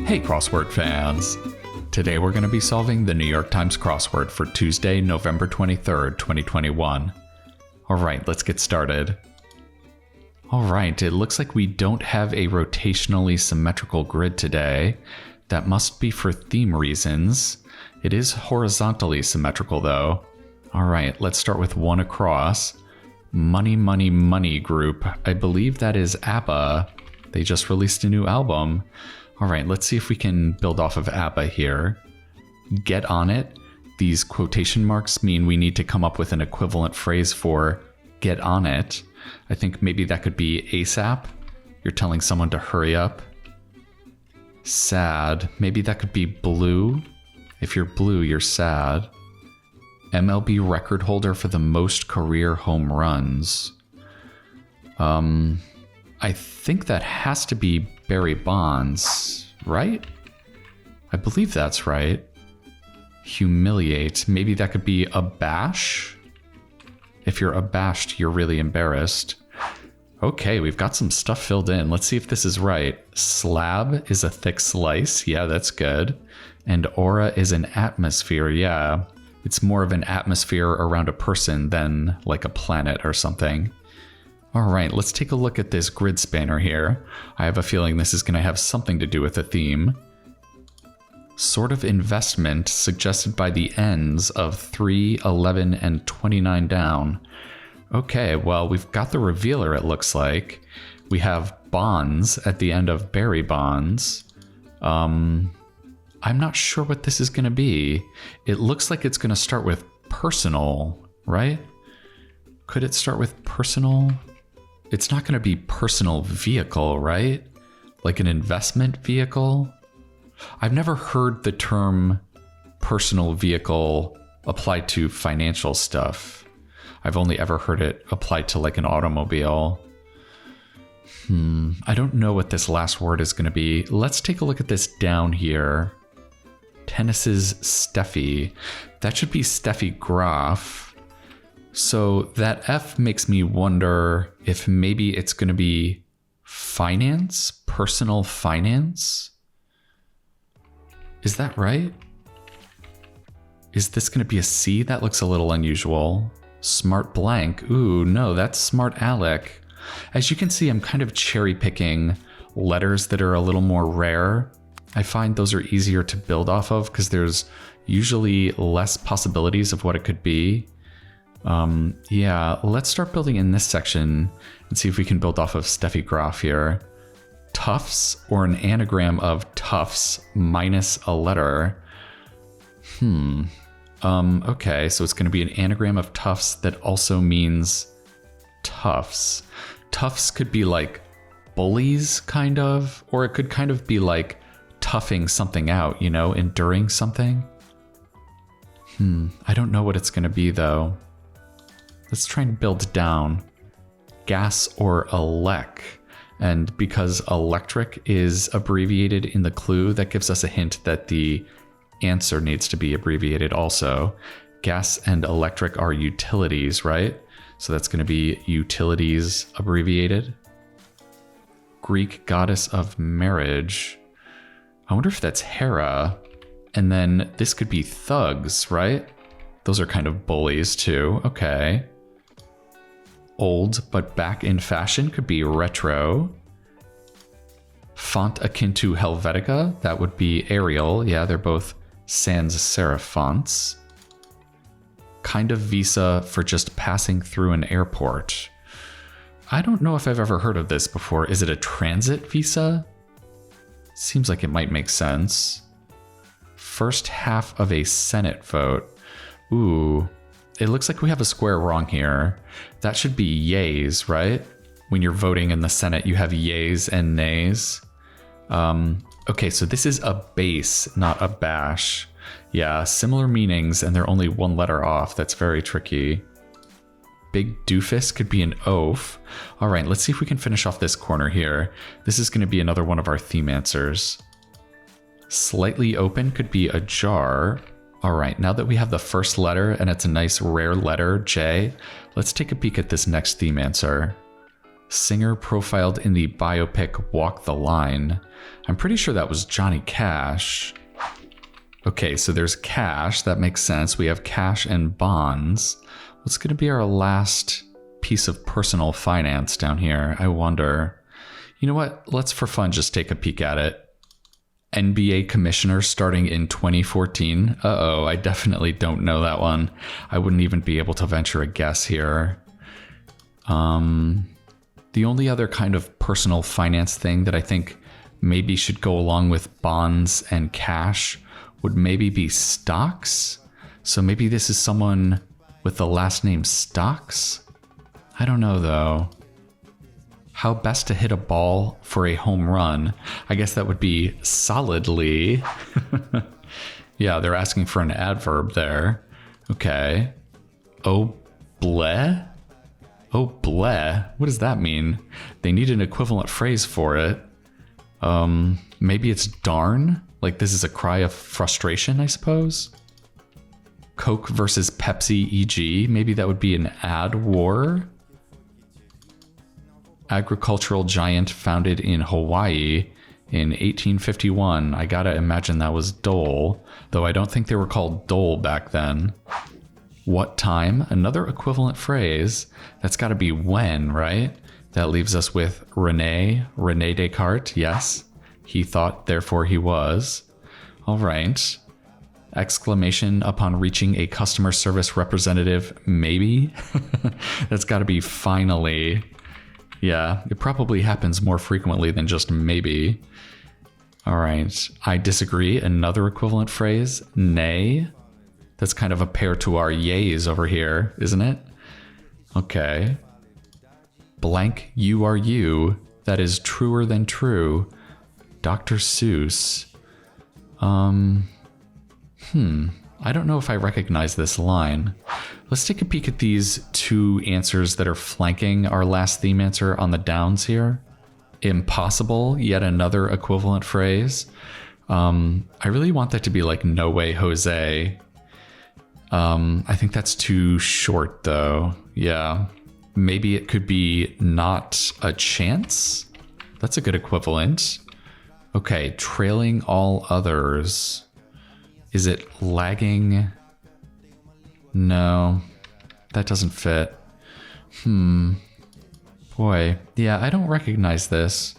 Hey crossword fans! Today we're going to be solving the New York Times crossword for Tuesday, November 23rd, 2021. Alright, let's get started. Alright, it looks like we don't have a rotationally symmetrical grid today. That must be for theme reasons. It is horizontally symmetrical though. Alright, let's start with one across. Money, Money, Money group. I believe that is ABBA. They just released a new album. Alright, let's see if we can build off of ABBA here. Get on it. These quotation marks mean we need to come up with an equivalent phrase for get on it. I think maybe that could be ASAP. You're telling someone to hurry up. Sad. Maybe that could be blue. If you're blue, you're sad. MLB record holder for the most career home runs. I think that has to be Barry Bonds, right? I believe that's right. Humiliate. Maybe that could be abash. If you're abashed, you're really embarrassed. Okay, we've got some stuff filled in. Let's see if this is right. Slab is a thick slice. Yeah, that's good. And aura is an atmosphere. Yeah, it's more of an atmosphere around a person than like a planet or something. All right, let's take a look at this grid spanner here. I have a feeling this is going to have something to do with a theme. Sort of investment suggested by the ends of 3, 11, and 29 down. Okay, well, we've got the revealer, it looks like. We have bonds at the end of Barry Bonds. I'm not sure what this is going to be. It looks like it's going to start with personal, right? Could it start with personal? It's not going to be personal vehicle, right? Like an investment vehicle? I've never heard the term personal vehicle applied to financial stuff. I've only ever heard it applied to like an automobile. I don't know what this last word is going to be. Let's take a look at this down here. Tennis's Steffi. That should be Steffi Graf. So that F makes me wonder if maybe it's going to be finance, personal finance. Is that right? Is this going to be a C? That looks a little unusual. Smart blank. Ooh, no, that's smart Alec. As you can see, I'm kind of cherry picking letters that are a little more rare. I find those are easier to build off of because there's usually less possibilities of what it could be. Yeah, let's start building in this section and see if we can build off of Steffi Graf here. Tufts, or an anagram of Tufts minus a letter. Okay, so it's going to be an anagram of Tufts that also means Tufts. Tufts could be like bullies, kind of, or it could kind of be like toughing something out, you know, enduring something. I don't know what it's going to be, though. Let's try and build down. Gas or elec. And because electric is abbreviated in the clue, that gives us a hint that the answer needs to be abbreviated also. Gas and electric are utilities, right? So that's going to be utilities abbreviated. Greek goddess of marriage. I wonder if that's Hera. And then this could be thugs, right? Those are kind of bullies too. Okay. Old but back in fashion could be retro. Font akin to Helvetica, that would be Arial. Yeah, they're both sans serif fonts. Kind of visa for just passing through an airport. I don't know if I've ever heard of this before. Is it a transit visa? Seems like it might make sense. First half of a Senate vote. Ooh. It looks like we have a square wrong here. That should be yays, right? When you're voting in the Senate, you have yays and nays. Okay, so this is a base, not a bash. Yeah, similar meanings, and they're only one letter off. That's very tricky. Big doofus could be an oaf. All right, let's see if we can finish off this corner here. This is going to be another one of our theme answers. Slightly open could be ajar. All right, now that we have the first letter and it's a nice rare letter, J, let's take a peek at this next theme answer. Singer profiled in the biopic Walk the Line. I'm pretty sure that was Johnny Cash. Okay, so there's cash. That makes sense. We have cash and bonds. What's going to be our last piece of personal finance down here? I wonder. You know what? Let's for fun just take a peek at it. NBA commissioner starting in 2014. Uh-oh, I definitely don't know that one. I wouldn't even be able to venture a guess here. The only other kind of personal finance thing that I think maybe should go along with bonds and cash would maybe be stocks. So maybe this is someone with the last name Stocks? I don't know though. How best to hit a ball for a home run? I guess that would be solidly. Yeah, they're asking for an adverb there. Okay. Oh, bleh? Oh, bleh. What does that mean? They need an equivalent phrase for it. Maybe it's darn? Like this is a cry of frustration, I suppose? Coke versus Pepsi, e.g. Maybe that would be an ad war? Agricultural giant founded in Hawaii in 1851. I gotta imagine that was Dole, though I don't think they were called Dole back then. What time? Another equivalent phrase. That's gotta be when, right? That leaves us with René Descartes, yes. He thought, therefore he was. All right. Exclamation upon reaching a customer service representative, maybe? That's gotta be finally. Yeah, it probably happens more frequently than just maybe. All right, I disagree. Another equivalent phrase, nay. That's kind of a pair to our yays over here, isn't it? Okay. Blank, you are you. That is truer than true. Dr. Seuss. I don't know if I recognize this line. Let's take a peek at these two answers that are flanking our last theme answer on the downs here. Impossible, yet another equivalent phrase. I really want that to be like no way Jose. I think that's too short though. Yeah. Maybe it could be not a chance. That's a good equivalent. Okay, trailing all others. Is it lagging? No, that doesn't fit. Boy, yeah, I don't recognize this.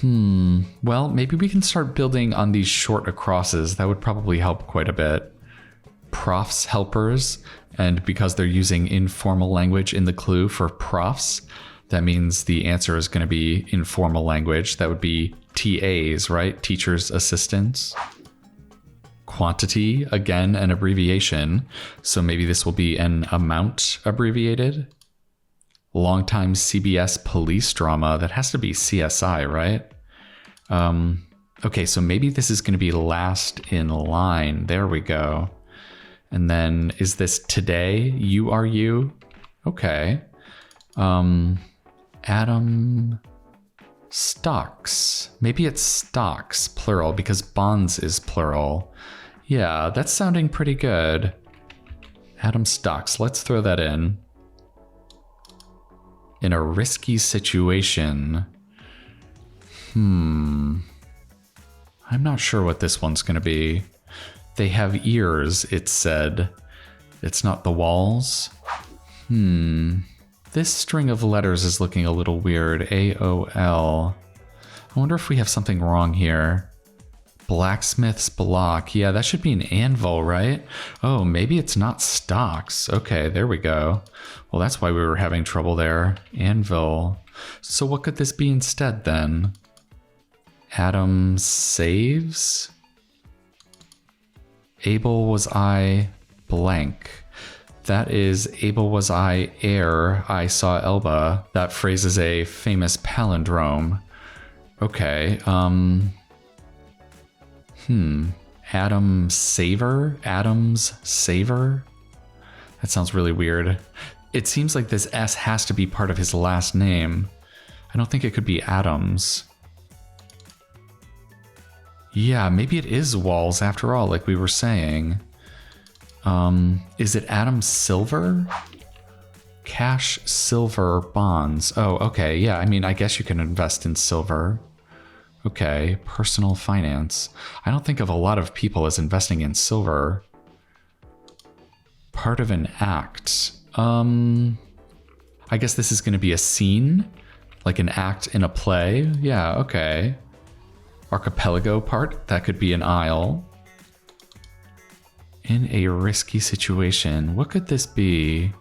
Well, maybe we can start building on these short acrosses. That would probably help quite a bit. Profs, helpers, and because they're using informal language in the clue for profs, that means the answer is going to be informal language. That would be TAs, right? Teachers' assistants. Quantity, again, an abbreviation. So maybe this will be an amount abbreviated. Longtime CBS police drama. That has to be CSI, right? Okay, so maybe this is going to be last in line. There we go. And then is this today? You are you? Okay. Adam stocks. Maybe it's stocks, plural, because bonds is plural. Yeah, that's sounding pretty good. Adam stocks. Let's throw that in. In a risky situation. I'm not sure what this one's going to be. They have ears, it said. It's not the walls. This string of letters is looking a little weird. AOL. I wonder if we have something wrong here. Blacksmith's block. Yeah, that should be an anvil, right? Oh, maybe it's not stocks. Okay, there we go. Well, that's why we were having trouble there. Anvil. So what could this be instead then? Adam saves? Able was I blank. That is, able was I ere I saw Elba. That phrase is a famous palindrome. Okay, Adam Saver? Adam's Saver? That sounds really weird. It seems like this S has to be part of his last name. I don't think it could be Adams. Yeah, maybe it is walls after all, like we were saying. Is it Adam Silver? Cash, silver, bonds. Oh, okay. Yeah, I mean, I guess you can invest in silver. Okay, personal finance. I don't think of a lot of people as investing in silver. Part of an act. I guess this is going to be a scene, like an act in a play. Yeah, okay. Archipelago part, that could be an isle. In a risky situation, what could this be?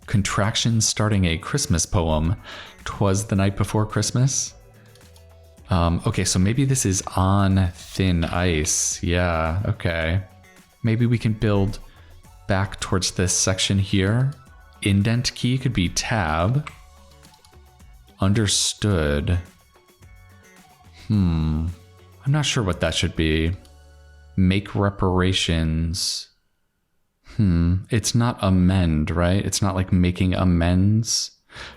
Contractions starting a Christmas poem. 'Twas the night before Christmas. Okay, so maybe this is on thin ice. Yeah, okay. Maybe we can build back towards this section here. Indent key could be tab. Understood. I'm not sure what that should be. Make reparations. It's not amend, right? It's not like making amends.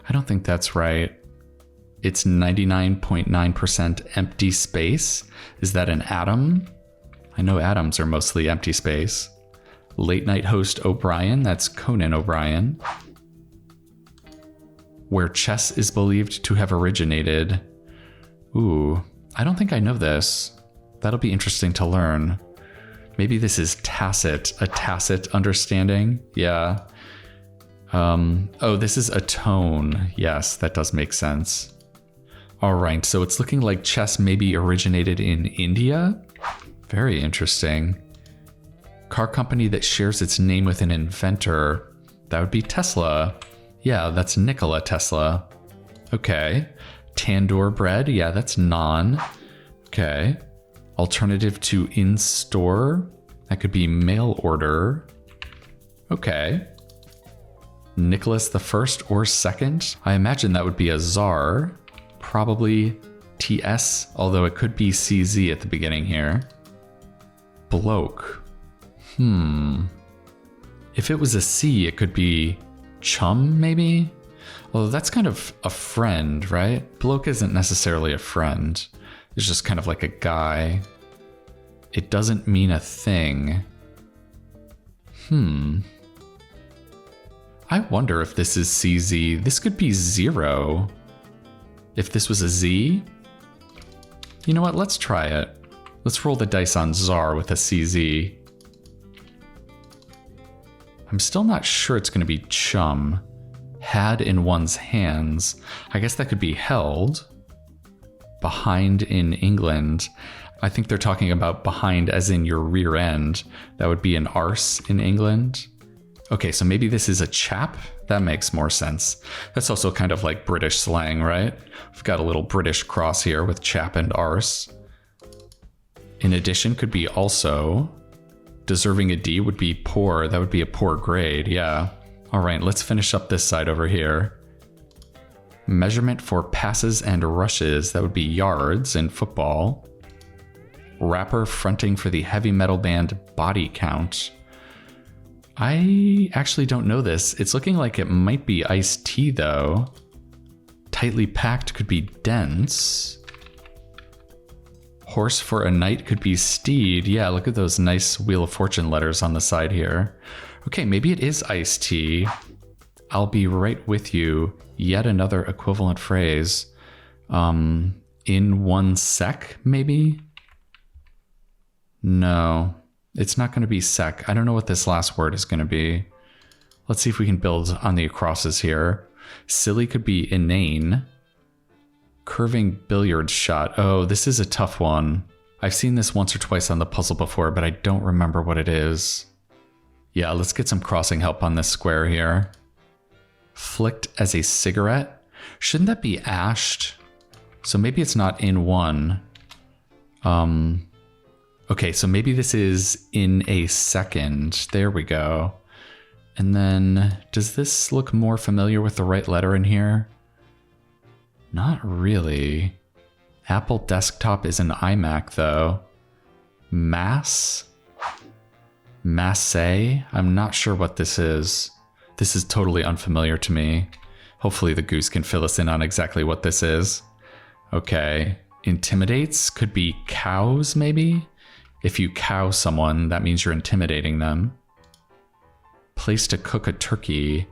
I don't think that's right. It's 99.9% empty space. Is that an atom? I know atoms are mostly empty space. Late night host O'Brien, that's Conan O'Brien. Where chess is believed to have originated. Ooh, I don't think I know this. That'll be interesting to learn. Maybe this is tacit, a tacit understanding. Yeah. Oh, this is a tone. Yes, that does make sense. All right, so it's looking like chess maybe originated in India. Very interesting. Car company that shares its name with an inventor. That would be Tesla. Yeah, that's Nikola Tesla. Okay. Tandoor bread. Yeah, that's naan. Okay. Alternative to in-store. That could be mail order. Okay. Nicholas the First or Second. I imagine that would be a czar. Probably TS, although it could be CZ at the beginning here. Bloke. If it was a C, it could be chum, maybe? Although that's kind of a friend, right? Bloke isn't necessarily a friend. It's just kind of like a guy. It doesn't mean a thing. I wonder if this is CZ. This could be 0. If this was a Z? You know what? Let's try it. Let's roll the dice on Czar with a CZ. I'm still not sure it's going to be chum. Had in one's hands. I guess that could be held. Behind in England. I think they're talking about behind as in your rear end. That would be an arse in England. Okay, so maybe this is a chap? That makes more sense. That's also kind of like British slang, right? We've got a little British cross here with chap and arse. In addition, could be also. Deserving a D would be poor. That would be a poor grade, yeah. All right, let's finish up this side over here. Measurement for passes and rushes. That would be yards in football. Rapper fronting for the heavy metal band Body Count. I actually don't know this. It's looking like it might be Ice-T though. Tightly packed could be dense. Horse for a knight could be steed. Yeah, look at those nice Wheel of Fortune letters on the side here. Okay, maybe it is Ice-T. I'll be right with you. Yet another equivalent phrase. In 1 sec, maybe? No, it's not going to be sec. I don't know what this last word is going to be. Let's see if we can build on the acrosses here. Silly could be inane. Curving billiard shot. Oh, this is a tough one. I've seen this once or twice on the puzzle before, but I don't remember what it is. Yeah, let's get some crossing help on this square here. Flicked as a cigarette. Shouldn't that be ashed? So maybe it's not in 1. Okay, so maybe this is in a second. There we go. And then, does this look more familiar with the right letter in here? Not really. Apple desktop is an iMac though. Mass? Masse? I'm not sure what this is. This is totally unfamiliar to me. Hopefully the goose can fill us in on exactly what this is. Okay. Intimidates could be cows maybe? If you cow someone, that means you're intimidating them. place to cook a turkey.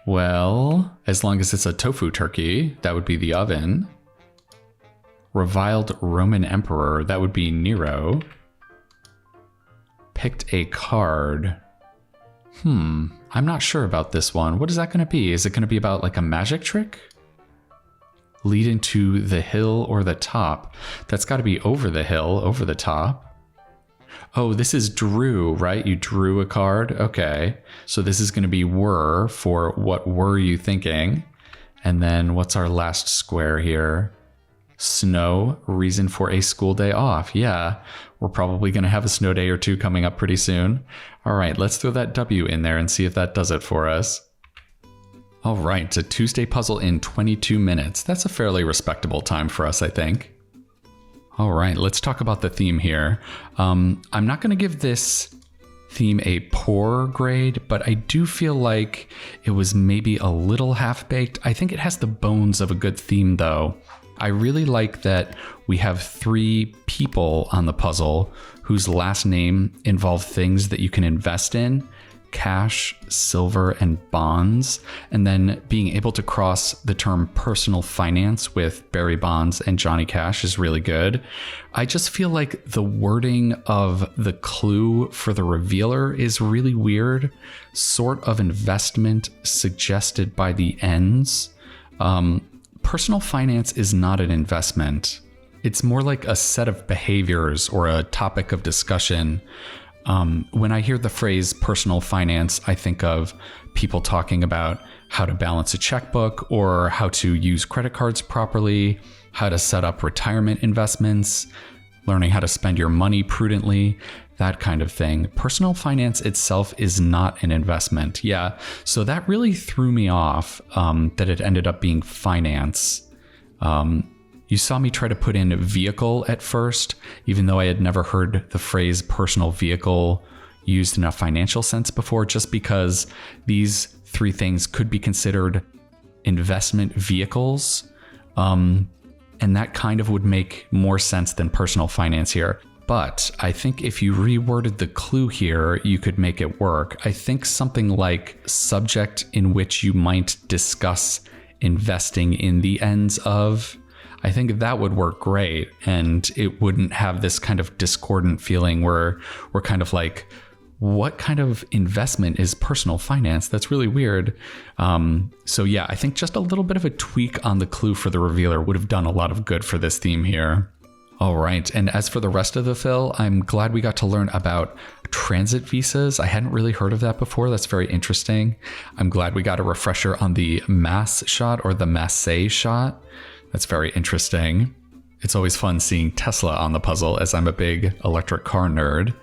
Well, as long as it's a tofu turkey, that would be the oven. Reviled Roman emperor, that would be Nero. Picked a card. I'm not sure about this one. What is that going to be? Is it going to be about like a magic trick? Lead into the hill or the top. That's got to be over the hill, over the top. Oh, this is drew, right? You drew a card. Okay. So this is going to be were for what were you thinking? And then what's our last square here? Snow, reason for a school day off. Yeah, we're probably going to have a snow day or two coming up pretty soon. All right, let's throw that W in there and see if that does it for us. All right, a Tuesday puzzle in 22 minutes. That's a fairly respectable time for us, I think. All right, let's talk about the theme here. I'm not going to give this theme a poor grade, but I do feel like it was maybe a little half-baked. I think it has the bones of a good theme, though. I really like that we have 3 people on the puzzle whose last name involve things that you can invest in: cash, silver, and bonds, and then being able to cross the term personal finance with Barry Bonds and Johnny Cash is really good. I just feel like the wording of the clue for the revealer is really weird. Sort of investment suggested by the ends. Personal finance is not an investment. It's more like a set of behaviors or a topic of discussion. When I hear the phrase personal finance, I think of people talking about how to balance a checkbook or how to use credit cards properly, how to set up retirement investments, learning how to spend your money prudently, that kind of thing. Personal finance itself is not an investment. Yeah, so that really threw me off that it ended up being finance. You saw me try to put in vehicle at first, even though I had never heard the phrase personal vehicle used in a financial sense before, just because these 3 things could be considered investment vehicles. And that kind of would make more sense than personal finance here. But I think if you reworded the clue here, you could make it work. I think something like subject in which you might discuss investing in the ends of, I think that would work great. And it wouldn't have this kind of discordant feeling where we're kind of like, what kind of investment is personal finance? That's really weird. So yeah, I think just a little bit of a tweak on the clue for the revealer would have done a lot of good for this theme here. All right, and as for the rest of the fill, I'm glad we got to learn about transit visas. I hadn't really heard of that before. That's very interesting. I'm glad we got a refresher on the mass shot or the masse shot. That's very interesting. It's always fun seeing Tesla on the puzzle, as I'm a big electric car nerd.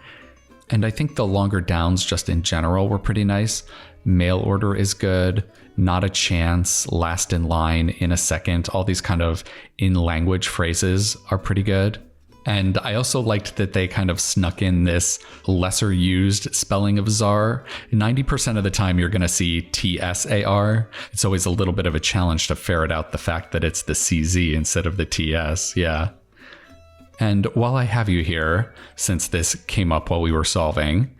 And I think the longer downs just in general were pretty nice. Mail order is good. Not a chance. Last in line. In a second. All these kind of in-language phrases are pretty good. And I also liked that they kind of snuck in this lesser used spelling of czar. 90% of the time you're going to see TSAR. It's always a little bit of a challenge to ferret out the fact that it's the CZ instead of the TS. Yeah. And while I have you here, since this came up while we were solving,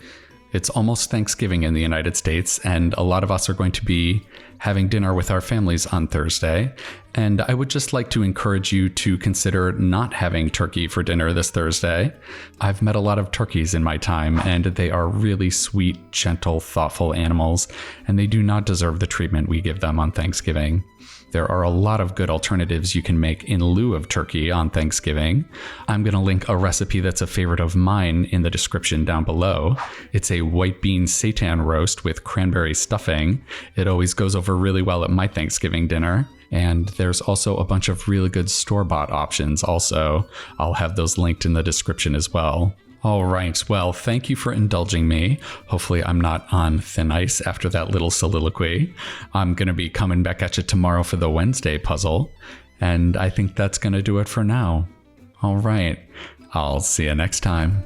it's almost Thanksgiving in the United States, and a lot of us are going to be having dinner with our families on Thursday. And I would just like to encourage you to consider not having turkey for dinner this Thursday. I've met a lot of turkeys in my time, and they are really sweet, gentle, thoughtful animals, and they do not deserve the treatment we give them on Thanksgiving. There are a lot of good alternatives you can make in lieu of turkey on Thanksgiving. I'm going to link a recipe that's a favorite of mine in the description down below. It's a white bean seitan roast with cranberry stuffing. It always goes over really well at my Thanksgiving dinner. And there's also a bunch of really good store-bought options also. I'll have those linked in the description as well. All right, well, thank you for indulging me. Hopefully I'm not on thin ice after that little soliloquy. I'm going to be coming back at you tomorrow for the Wednesday puzzle, and I think that's going to do it for now. All right, I'll see you next time.